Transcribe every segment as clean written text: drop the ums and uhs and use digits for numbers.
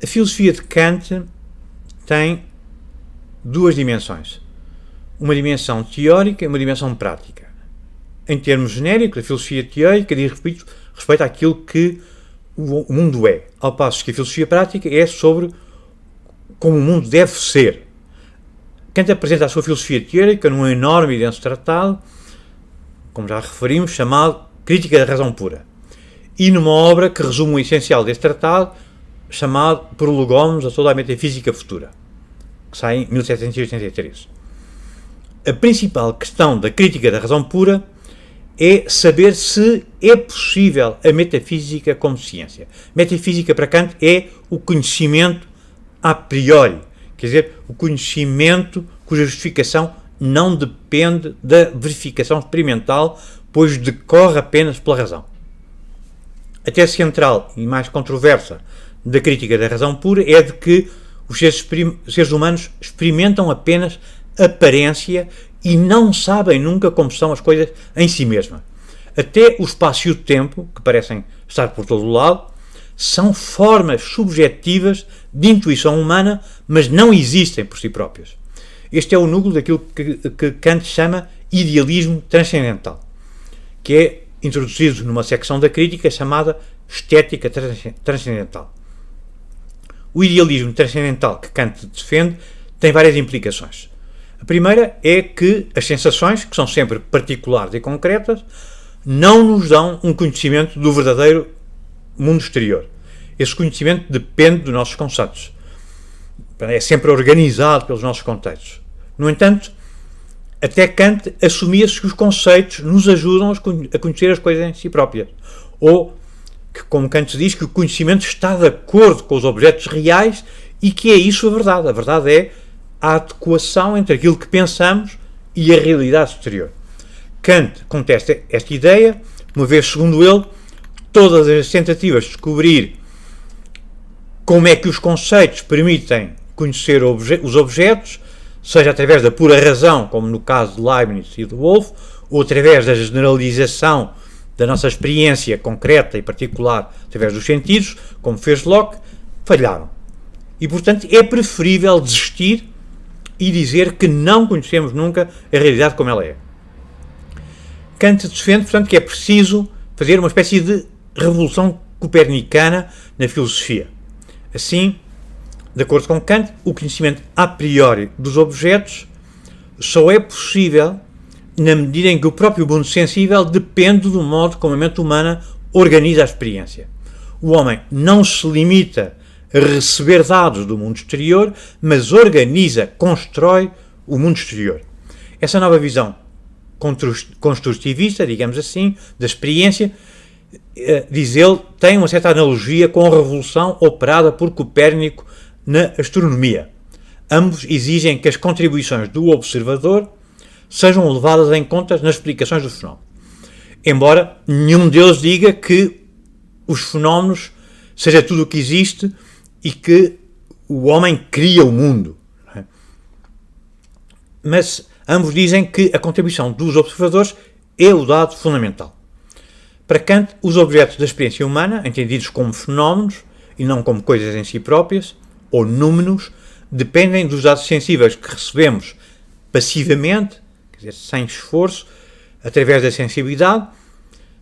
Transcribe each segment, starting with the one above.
A filosofia de Kant tem duas dimensões. Uma dimensão teórica e uma dimensão prática. Em termos genéricos, a filosofia teórica diz respeito àquilo que o mundo é, ao passo que a filosofia prática é sobre como o mundo deve ser. Kant apresenta a sua filosofia teórica num enorme e denso tratado, como já referimos, chamado Crítica da Razão Pura, e numa obra que resume o essencial desse tratado, chamado Prolegómenos a toda a Metafísica Futura, que sai em 1783. A principal questão da Crítica da Razão Pura é saber se é possível a metafísica como ciência. Metafísica, para Kant, é o conhecimento a priori, quer dizer, o conhecimento cuja justificação não depende da verificação experimental, pois decorre apenas pela razão. A tese central e mais controversa da Crítica da Razão Pura é de que os seres humanos experimentam apenas aparência e não sabem nunca como são as coisas em si mesmas. Até o espaço e o tempo, que parecem estar por todo o lado, são formas subjetivas de intuição humana, mas não existem por si próprias. Este é o núcleo daquilo que Kant chama idealismo transcendental, que é introduzido numa secção da crítica chamada estética transcendental. O idealismo transcendental que Kant defende tem várias implicações. A primeira é que as sensações, que são sempre particulares e concretas, não nos dão um conhecimento do verdadeiro mundo exterior. Esse conhecimento depende dos nossos conceitos. É sempre organizado pelos nossos contextos. No entanto, até Kant assumia-se que os conceitos nos ajudam a conhecer as coisas em si próprias. Ou, que, como Kant diz, que o conhecimento está de acordo com os objetos reais e que é isso a verdade. A verdade é a adequação entre aquilo que pensamos e a realidade exterior. Kant contesta esta ideia, uma vez, segundo ele, todas as tentativas de descobrir como é que os conceitos permitem conhecer os objetos, seja através da pura razão, como no caso de Leibniz e de Wolff, ou através da generalização da nossa experiência concreta e particular através dos sentidos, como fez Locke, falharam. E, portanto, é preferível desistir e dizer que não conhecemos nunca a realidade como ela é. Kant defende, portanto, que é preciso fazer uma espécie de revolução copernicana na filosofia. Assim, de acordo com Kant, o conhecimento a priori dos objetos só é possível na medida em que o próprio mundo sensível depende do modo como a mente humana organiza a experiência. O homem não se limita a receber dados do mundo exterior, mas organiza, constrói o mundo exterior. Essa nova visão construtivista, digamos assim, da experiência, diz ele, tem uma certa analogia com a revolução operada por Copérnico na astronomia. Ambos exigem que as contribuições do observador sejam levadas em conta nas explicações dos fenómenos. Embora nenhum deles diga que os fenómenos seja tudo o que existe e que o homem cria o mundo. Mas ambos dizem que a contribuição dos observadores é o dado fundamental. Para Kant, os objetos da experiência humana, entendidos como fenómenos e não como coisas em si próprias, ou númenos, dependem dos dados sensíveis que recebemos passivamente, quer dizer, sem esforço, através da sensibilidade,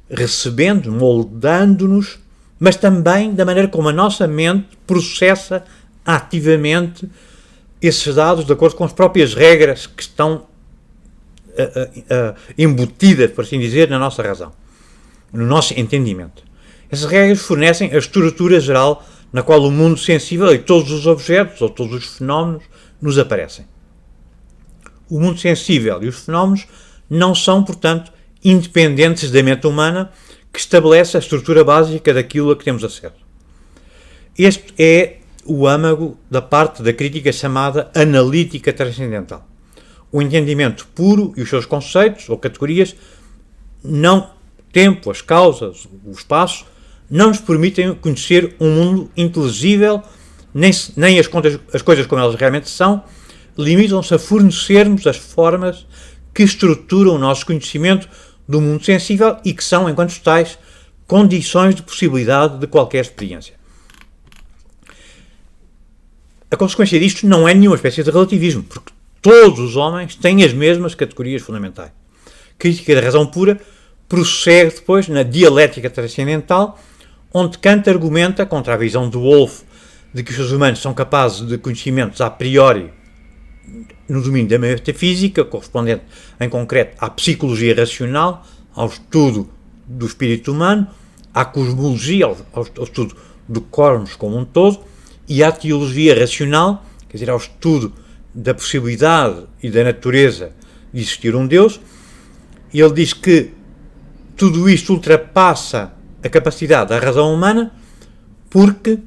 recebendo, moldando-nos, mas também da maneira como a nossa mente processa ativamente esses dados de acordo com as próprias regras que estão embutidas, por assim dizer, na nossa razão, no nosso entendimento. Essas regras fornecem a estrutura geral na qual o mundo sensível e todos os objetos ou todos os fenómenos nos aparecem. O mundo sensível e os fenómenos não são, portanto, independentes da mente humana que estabelece a estrutura básica daquilo a que temos acesso. Este é o âmago da parte da crítica chamada analítica transcendental. O entendimento puro e os seus conceitos ou categorias, não tempo, as causas, o espaço, não nos permitem conhecer um mundo inteligível, nem as coisas como elas realmente são, limitam-se a fornecermos as formas que estruturam o nosso conhecimento do mundo sensível e que são, enquanto tais, condições de possibilidade de qualquer experiência. A consequência disto não é nenhuma espécie de relativismo, porque todos os homens têm as mesmas categorias fundamentais. A crítica da razão pura prossegue depois na dialética transcendental, onde Kant argumenta contra a visão de Wolff de que os seres humanos são capazes de conhecimentos a priori no domínio da metafísica, correspondente em concreto à psicologia racional, ao estudo do espírito humano, à cosmologia, ao estudo do cosmos como um todo, e à teologia racional, quer dizer, ao estudo da possibilidade e da natureza de existir um Deus. E ele diz que tudo isto ultrapassa a capacidade da razão humana, porque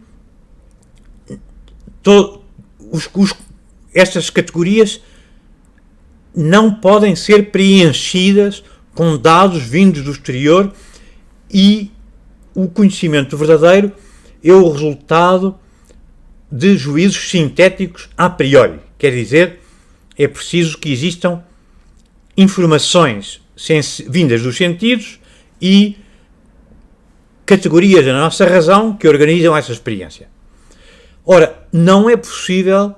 estas categorias não podem ser preenchidas com dados vindos do exterior, e o conhecimento verdadeiro é o resultado de juízos sintéticos a priori. Quer dizer, é preciso que existam informações vindas dos sentidos e categorias da nossa razão que organizam essa experiência. Ora, não é possível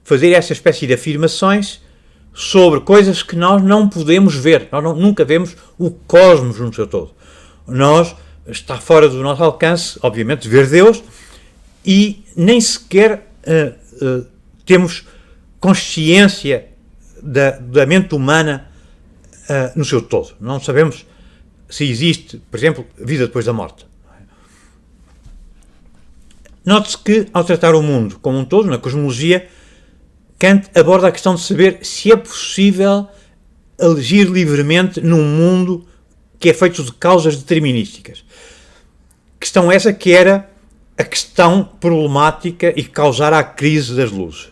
fazer essa espécie de afirmações sobre coisas que nós não podemos ver. Nós nunca vemos o cosmos no seu todo. Está fora do nosso alcance, obviamente, ver Deus, e nem sequer temos consciência da mente humana no seu todo. Não sabemos se existe, por exemplo, vida depois da morte. Note-se que, ao tratar o mundo como um todo, na cosmologia, Kant aborda a questão de saber se é possível agir livremente num mundo que é feito de causas determinísticas. Questão essa que era a questão problemática e que causara a crise das luzes.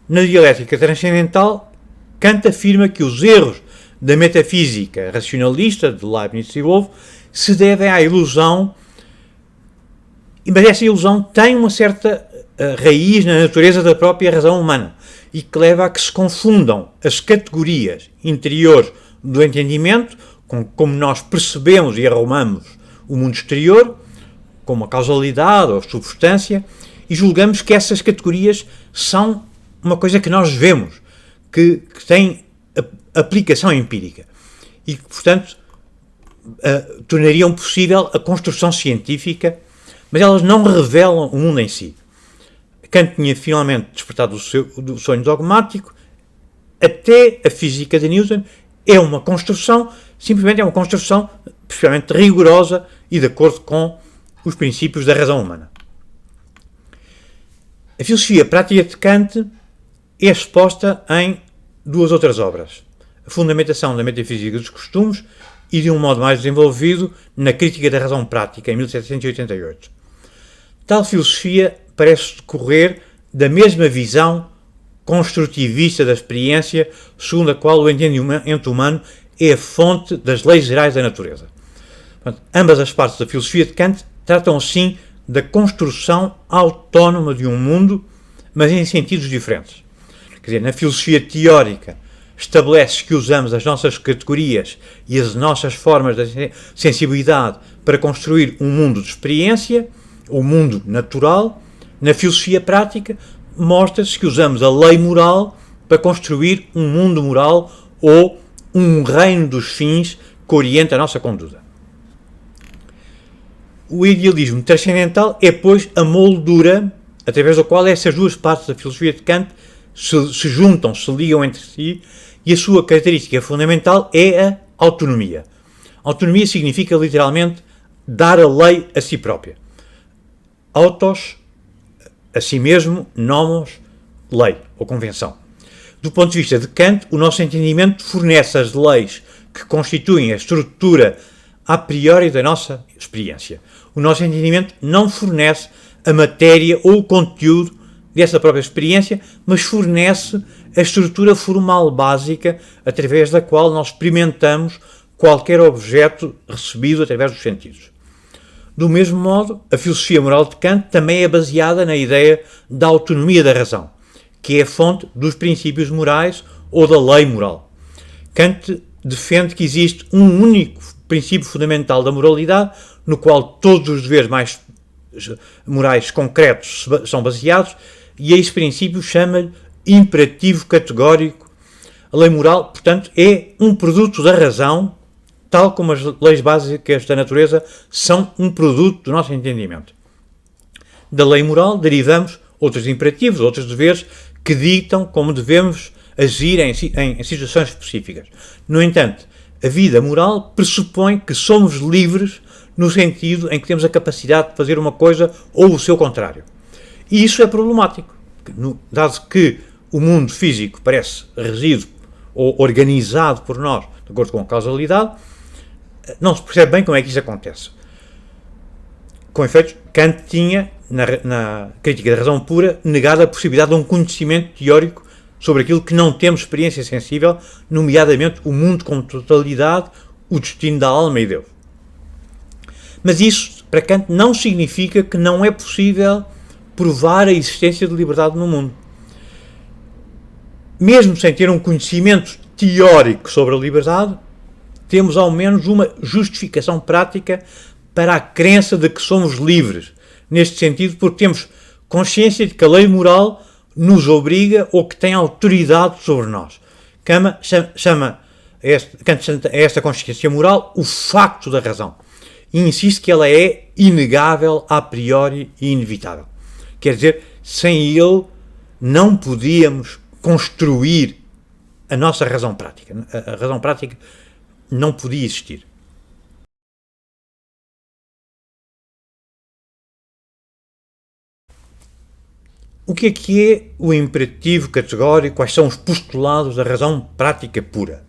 Na dialética transcendental, Kant afirma que os erros da metafísica racionalista de Leibniz e Wolff se devem à ilusão, mas essa ilusão tem uma certa raiz na natureza da própria razão humana e que leva a que se confundam as categorias interiores do entendimento, como nós percebemos e arrumamos o mundo exterior, como a causalidade ou a substância, e julgamos que essas categorias são uma coisa que nós vemos, que tem aplicação empírica e que, portanto, tornariam possível a construção científica, mas elas não revelam o mundo em si. Kant tinha finalmente despertado do sonho dogmático. Até a física de Newton é uma construção, simplesmente é uma construção perfeitamente rigorosa e de acordo com os princípios da razão humana. A filosofia prática de Kant é exposta em duas outras obras: a fundamentação da metafísica dos costumes e, de um modo mais desenvolvido, na crítica da razão prática, em 1788. Tal filosofia parece decorrer da mesma visão construtivista da experiência, segundo a qual o entendimento humano é a fonte das leis gerais da natureza. Portanto, ambas as partes da filosofia de Kant tratam, sim, da construção autónoma de um mundo, mas em sentidos diferentes. Quer dizer, na filosofia teórica estabelece que usamos as nossas categorias e as nossas formas de sensibilidade para construir um mundo de experiência, o mundo natural. Na filosofia prática mostra-se que usamos a lei moral para construir um mundo moral ou um reino dos fins que orienta a nossa conduta. O idealismo transcendental é, pois, a moldura através da qual essas duas partes da filosofia de Kant se juntam, se ligam entre si, e a sua característica fundamental é a autonomia. Autonomia significa, literalmente, dar a lei a si própria. Autos, a si mesmo, nomos, lei ou convenção. Do ponto de vista de Kant, o nosso entendimento fornece as leis que constituem a estrutura a priori da nossa experiência. O nosso entendimento não fornece a matéria ou o conteúdo dessa própria experiência, mas fornece a estrutura formal básica através da qual nós experimentamos qualquer objeto recebido através dos sentidos. Do mesmo modo, a filosofia moral de Kant também é baseada na ideia da autonomia da razão, que é a fonte dos princípios morais ou da lei moral. Kant defende que existe um único princípio fundamental da moralidade, no qual todos os deveres mais morais concretos são baseados, e a esse princípio chama-lhe imperativo categórico. A lei moral, portanto, é um produto da razão, tal como as leis básicas da natureza são um produto do nosso entendimento. Da lei moral derivamos outros imperativos, outros deveres que ditam como devemos agir em situações específicas. No entanto, a vida moral pressupõe que somos livres no sentido em que temos a capacidade de fazer uma coisa ou o seu contrário. E isso é problemático, dado que o mundo físico parece regido ou organizado por nós, de acordo com a causalidade, não se percebe bem como é que isso acontece. Com efeito, Kant tinha, na crítica da razão pura, negado a possibilidade de um conhecimento teórico sobre aquilo que não temos experiência sensível, nomeadamente o mundo como totalidade, o destino da alma e Deus. Mas isso, para Kant, não significa que não é possível provar a existência de liberdade no mundo. Mesmo sem ter um conhecimento teórico sobre a liberdade, temos ao menos uma justificação prática para a crença de que somos livres, neste sentido, porque temos consciência de que a lei moral nos obriga ou que tem autoridade sobre nós. Kant chama a esta consciência moral o facto da razão e insiste que ela é inegável, a priori e inevitável. Quer dizer, sem ele não podíamos construir a nossa razão prática. A razão prática não podia existir. O que é o imperativo categórico? Quais são os postulados da razão prática pura?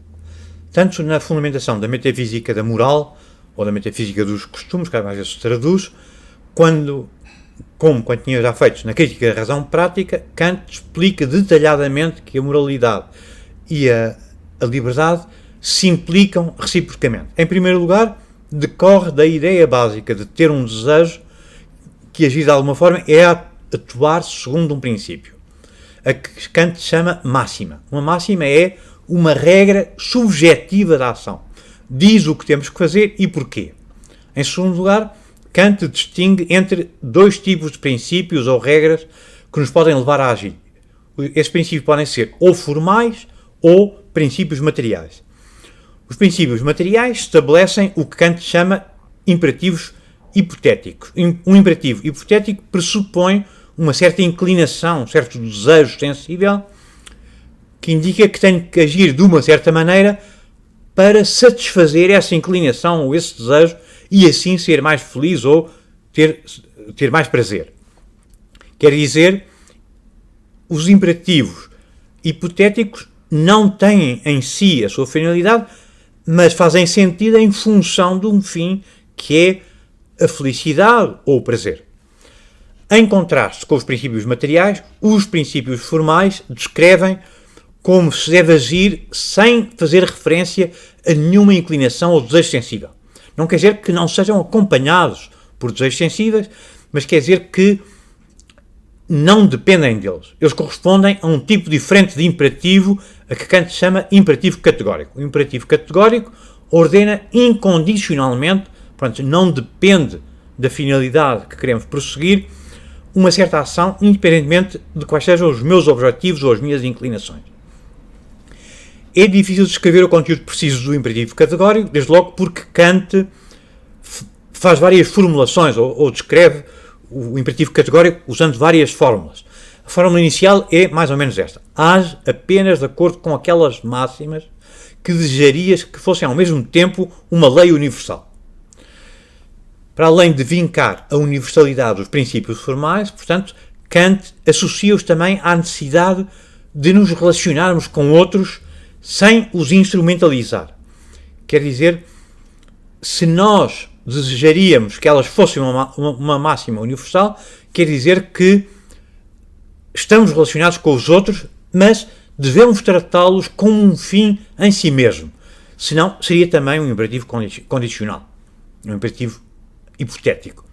Tanto na fundamentação da metafísica da moral, ou da metafísica dos costumes, que às vezes se traduz, como quando tinha já feito na crítica da razão prática, Kant explica detalhadamente que a moralidade e a liberdade se implicam reciprocamente. Em primeiro lugar, decorre da ideia básica de ter um desejo que, agir de alguma forma, é atuar segundo um princípio, a que Kant chama máxima. Uma máxima é uma regra subjetiva da ação. Diz o que temos que fazer e porquê. Em segundo lugar, Kant distingue entre dois tipos de princípios ou regras que nos podem levar a agir. Esses princípios podem ser ou formais ou princípios materiais. Os princípios materiais estabelecem o que Kant chama imperativos hipotéticos. Um imperativo hipotético pressupõe uma certa inclinação, um certo desejo sensível que indica que tenho que agir de uma certa maneira para satisfazer essa inclinação ou esse desejo e assim ser mais feliz ou ter mais prazer. Quer dizer, os imperativos hipotéticos não têm em si a sua finalidade, mas fazem sentido em função de um fim que é a felicidade ou o prazer. Em contraste com os princípios materiais, os princípios formais descrevem como se deve agir sem fazer referência a nenhuma inclinação ou desejo sensível. Não quer dizer que não sejam acompanhados por desejos sensíveis, mas quer dizer que não dependem deles. Eles correspondem a um tipo diferente de imperativo, a que Kant chama imperativo categórico. O imperativo categórico ordena incondicionalmente, portanto, não depende da finalidade que queremos prosseguir, uma certa ação, independentemente de quais sejam os meus objetivos ou as minhas inclinações. É difícil descrever o conteúdo preciso do imperativo categórico, desde logo porque Kant faz várias formulações ou descreve o imperativo categórico usando várias fórmulas. A fórmula inicial é mais ou menos esta. Age apenas de acordo com aquelas máximas que desejarias que fossem ao mesmo tempo uma lei universal. Para além de vincar a universalidade dos princípios formais, portanto, Kant associa-os também à necessidade de nos relacionarmos com outros sem os instrumentalizar. Quer dizer, se nós desejaríamos que elas fossem uma máxima universal, quer dizer que estamos relacionados com os outros, mas devemos tratá-los como um fim em si mesmo. Senão, seria também um imperativo condicional, um imperativo hipotético.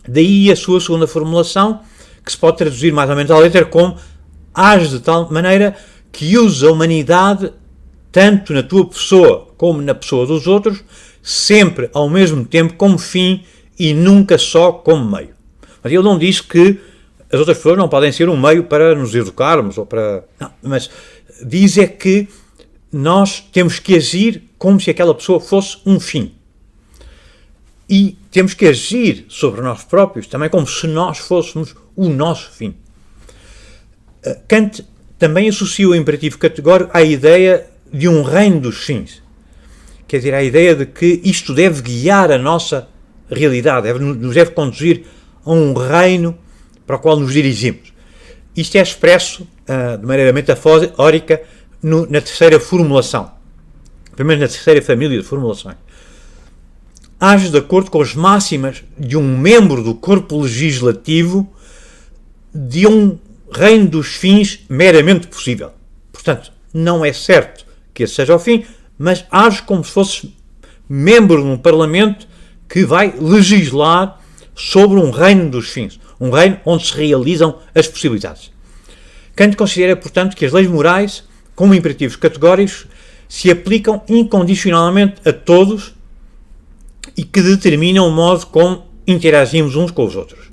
Daí a sua segunda formulação, que se pode traduzir mais ou menos à letra como age de tal maneira que usa a humanidade, tanto na tua pessoa como na pessoa dos outros, sempre ao mesmo tempo como fim e nunca só como meio. Mas ele não diz que as outras pessoas não podem ser um meio para nos educarmos, ou para... Não, mas diz é que nós temos que agir como se aquela pessoa fosse um fim. E temos que agir sobre nós próprios também como se nós fôssemos o nosso fim. Kant também associa o imperativo categórico à ideia de um reino dos fins. Quer dizer, à ideia de que isto deve guiar a nossa realidade, nos deve conduzir a um reino para o qual nos dirigimos. Isto é expresso de maneira metafórica na terceira formulação. Primeiro, na terceira família de formulações. Age de acordo com as máximas de um membro do corpo legislativo de um reino dos fins meramente possível. Portanto, não é certo que esse seja o fim, mas age como se fosse membro de um parlamento que vai legislar sobre um reino dos fins, um reino onde se realizam as possibilidades. Kant considera, portanto, que as leis morais, como imperativos categóricos, se aplicam incondicionalmente a todos e que determinam o modo como interagimos uns com os outros.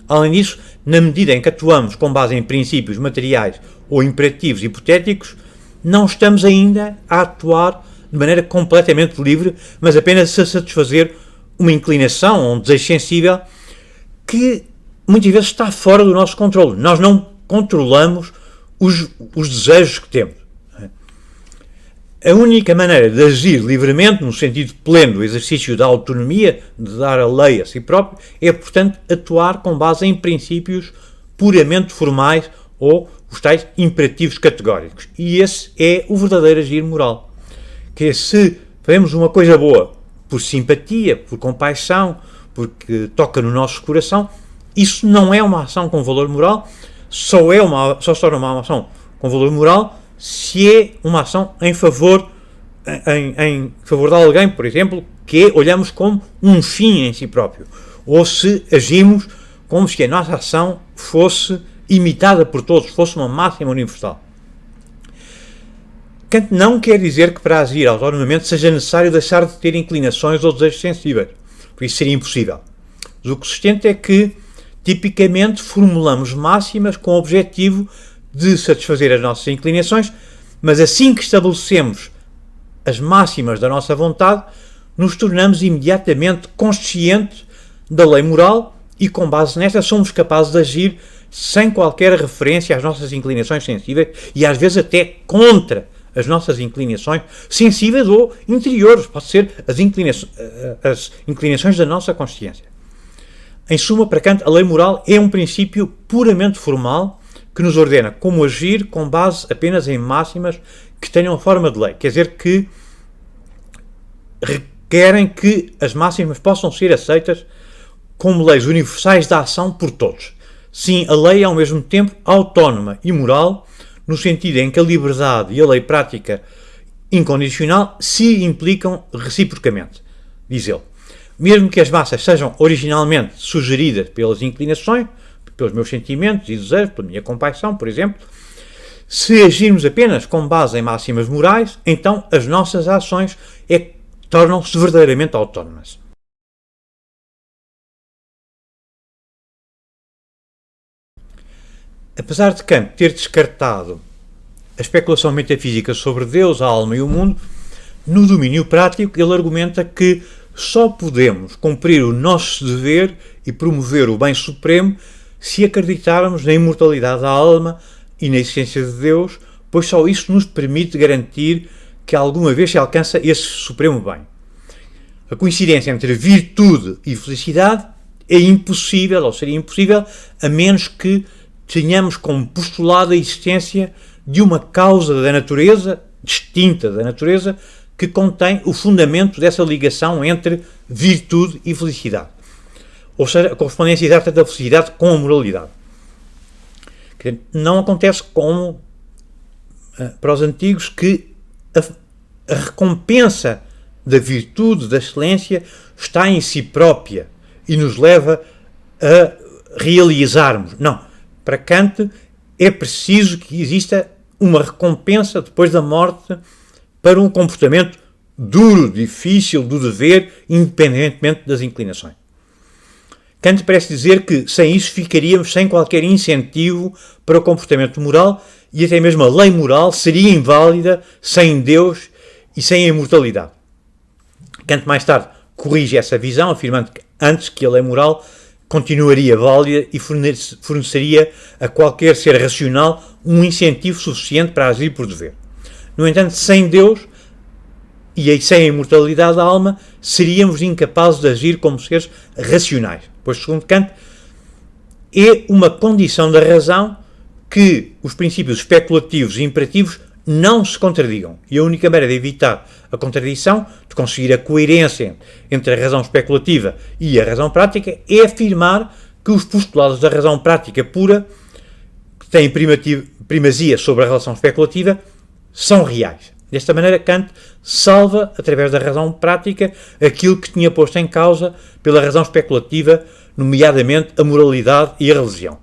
Além disso, na medida em que atuamos com base em princípios materiais ou imperativos hipotéticos, não estamos ainda a atuar de maneira completamente livre, mas apenas a satisfazer uma inclinação ou um desejo sensível que muitas vezes está fora do nosso controle. Nós não controlamos os desejos que temos. A única maneira de agir livremente, no sentido pleno do exercício da autonomia, de dar a lei a si próprio, é, portanto, atuar com base em princípios puramente formais ou os tais imperativos categóricos. E esse é o verdadeiro agir moral. Que é, se fazemos uma coisa boa por simpatia, por compaixão, porque toca no nosso coração, isso não é uma ação com valor moral, só se torna uma ação com valor moral se é uma ação em favor de alguém, por exemplo, que olhamos como um fim em si próprio, ou se agimos como se a nossa ação fosse imitada por todos, fosse uma máxima universal. Kant não quer dizer que para agir autonomamente seja necessário deixar de ter inclinações ou desejos sensíveis, por isso seria impossível. Mas o que sustenta é que, tipicamente, formulamos máximas com o objetivo de satisfazer as nossas inclinações, mas assim que estabelecemos as máximas da nossa vontade, nos tornamos imediatamente conscientes da lei moral e, com base nesta, somos capazes de agir sem qualquer referência às nossas inclinações sensíveis e, às vezes, até contra as nossas inclinações sensíveis ou interiores. Pode ser as inclinações da nossa consciência. Em suma, para Kant, a lei moral é um princípio puramente formal que nos ordena como agir com base apenas em máximas que tenham a forma de lei. Quer dizer, que requerem que as máximas possam ser aceitas como leis universais da ação por todos. Sim, a lei é ao mesmo tempo autónoma e moral, no sentido em que a liberdade e a lei prática incondicional se implicam reciprocamente, diz ele. Mesmo que as massas sejam originalmente sugeridas pelas inclinações, pelos meus sentimentos e desejos, pela minha compaixão, por exemplo, se agirmos apenas com base em máximas morais, então as nossas ações tornam-se verdadeiramente autónomas. Apesar de Kant ter descartado a especulação metafísica sobre Deus, a alma e o mundo, no domínio prático ele argumenta que só podemos cumprir o nosso dever e promover o bem supremo se acreditarmos na imortalidade da alma e na existência de Deus, pois só isso nos permite garantir que alguma vez se alcança esse supremo bem. A coincidência entre virtude e felicidade é impossível, ou seria impossível, a menos que tenhamos como postulado a existência de uma causa da natureza, distinta da natureza, que contém o fundamento dessa ligação entre virtude e felicidade. Ou seja, a correspondência exata da felicidade com a moralidade. Não acontece como para os antigos que a recompensa da virtude, da excelência, está em si própria e nos leva a realizarmos. Não. Para Kant é preciso que exista uma recompensa depois da morte para um comportamento duro, difícil, do dever, independentemente das inclinações. Kant parece dizer que sem isso ficaríamos sem qualquer incentivo para o comportamento moral e até mesmo a lei moral seria inválida sem Deus e sem a imortalidade. Kant mais tarde corrige essa visão, afirmando que antes que a lei moral continuaria válida e forneceria a qualquer ser racional um incentivo suficiente para agir por dever. No entanto, sem Deus e sem a imortalidade da alma, seríamos incapazes de agir como seres racionais. Pois, segundo Kant, é uma condição da razão que os princípios especulativos e imperativos não se contradigam. E a única maneira de evitar a contradição, de conseguir a coerência entre a razão especulativa e a razão prática, é afirmar que os postulados da razão prática pura, que têm primazia sobre a relação especulativa, são reais. Desta maneira, Kant salva, através da razão prática, aquilo que tinha posto em causa pela razão especulativa, nomeadamente a moralidade e a religião.